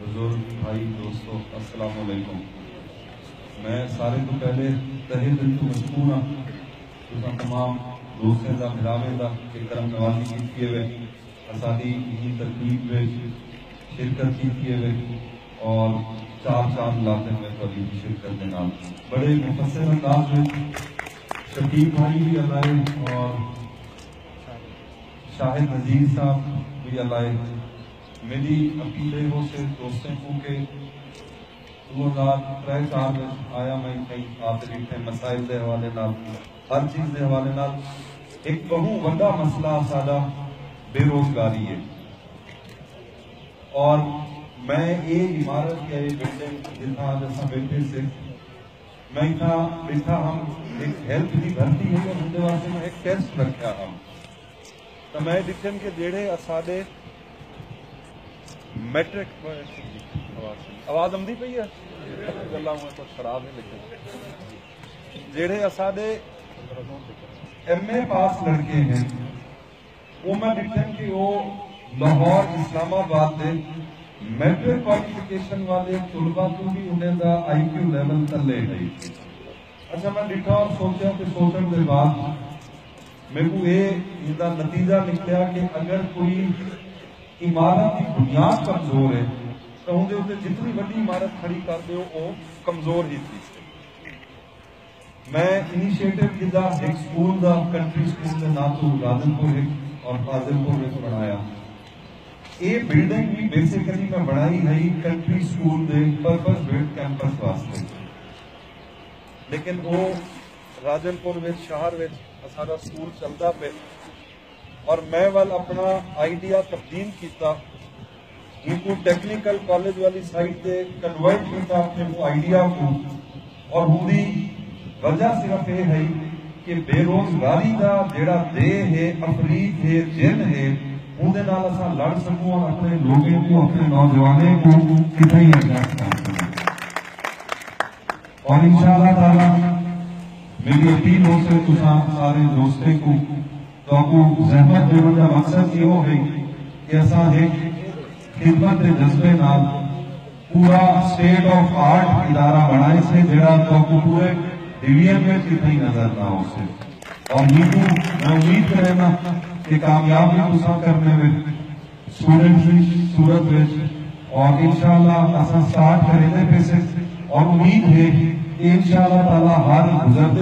بزرگ بھائی دوستو السلام علیکم. میں سارے تو پہلے تہے دل تو مشکور ہاں تساں تمام دوستیں دا بھراویں دا کہ کرم نوازی کیتی ہوئے اساڈی یہ تقریب میں شرکت کیتی ہوئے اور چار چاند لاتے ہوئے تھوڑی شرکت کے نام بڑے مفصل انداز میں شکیب بھائی بھی اللہ اور شاہد نذیر صاحب بھی اللہ. میری اپیل ہے ہو سے دوستوں کو کہ 2003-4 میں آیا میں کہیں آپ دیکھتے ہیں مسائل دے حوالے نال ہر چیز دے حوالے نال ایک بہو بڑا مسئلہ سادہ بے روزگاری ہے. اور میں یہ عمارت یا یہ بلڈنگ جتنا جیسا بیٹھے سے میں اتنا بیٹھا ہم ایک ہیلتھ کی بھرتی ہے اور اندے واسطے میں ایک ٹیسٹ رکھا ہم تو میں ڈکشن کے جیڑے اسادے میٹرک آواز آمدی پئی ہے گلا ہوئے کچھ خراب ہے لیکن جیڑے اسادے ایم اے پاس لڑکے ہیں وہ میں ڈکشن کہ وہ لاہور اسلام آباد دے میٹرک کوالیفیکیشن والے طلبہ کو بھی انہیں دا آئی کیو لیول تلے گئی. اچھا میں ڈٹھا اور سوچا کہ سوچن دے بعد میں کو یہ نتیجہ نکلیا کہ اگر کوئی عمارت کی بنیاد کمزور ہے تو اندے اتنے جتنی بڑی عمارت کھڑی کر دے وہ کمزور ہی تھی. میں انیشیٹو کیتا ایک سکول دا کنٹری سکول دے نام تو راجن پور اور فاضل پور میں بنایا. یہ بلڈنگ بھی بیسیکلی میں بنائی ہے کنٹری سکول دے پرپس بلڈ کیمپس واسطے لیکن وہ راجن پور وچ شہر وچ سارا سکول چلتا پہ اور میں وال اپنا آئیڈیا تبدیل کیتا ان کو ٹیکنیکل کالج والی سائٹ تے کنورٹ کیتا اپنے وہ آئیڈیا کو. اور ہوئی وجہ صرف یہ ہے کہ بے روزگاری دا جیڑا دے ہے افرید ہے جن ہے اندے نال اساں لڑ سکوں اور اپنے لوگوں کو اپنے نوجوانوں کو کتنے ہی اجازت کر اور انشاءاللہ تعالی میری اپیل ہو سے تساں سارے دوستوں کو تو زحمت دینے کا مقصد یہ ہے کہ اساں ایک خدمت جذبے نال پورا اسٹیٹ آف آرٹ ادارہ بنائے سے جڑا تو پورے ڈویژن میں کتنی نظر نہ ہو سے. اور یہ میں امید کرنا کہ کامیابی تساں کرنے میں اسٹوڈنٹس کی صورت میں اور انشاءاللہ اساں سٹارٹ کرنے پہ سے اور امید ہے کہ انشاءاللہ تعالی ہر گزرتے